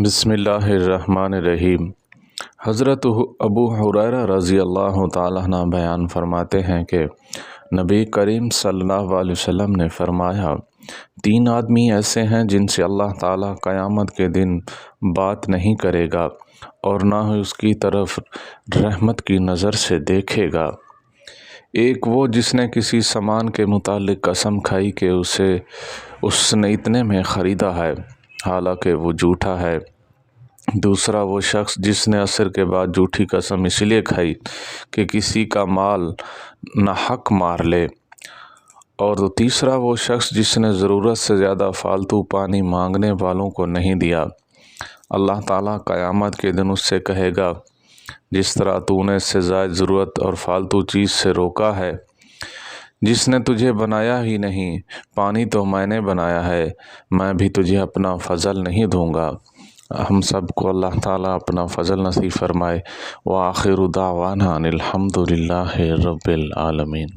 بسم اللہ الرحمن الرحیم۔ حضرت ابو ہریرہ رضی اللہ تعالیٰ عنہ بیان فرماتے ہیں کہ نبی کریم صلی اللہ علیہ وسلم نے فرمایا، 3 آدمی ایسے ہیں جن سے اللہ تعالیٰ قیامت کے دن بات نہیں کرے گا اور نہ ہی اس کی طرف رحمت کی نظر سے دیکھے گا۔ ایک وہ جس نے کسی سامان کے متعلق قسم کھائی کہ اس نے اتنے میں خریدا ہے حالانکہ وہ جھوٹا ہے۔ دوسرا وہ شخص جس نے عصر کے بعد جھوٹی قسم اس لیے کھائی کہ کسی کا مال ناحق مار لے۔ اور تیسرا وہ شخص جس نے ضرورت سے زیادہ فالتو پانی مانگنے والوں کو نہیں دیا۔ اللہ تعالیٰ قیامت کے دن اس سے کہے گا، جس طرح تو نے اس سے زائد ضرورت اور فالتو چیز سے روکا ہے، جس نے تجھے بنایا ہی نہیں، پانی تو میں نے بنایا ہے، میں بھی تجھے اپنا فضل نہیں دوں گا۔ ہم سب کو اللہ تعالیٰ اپنا فضل نصیب فرمائے۔ وآخر دعوانا الحمد للہ رب العالمین۔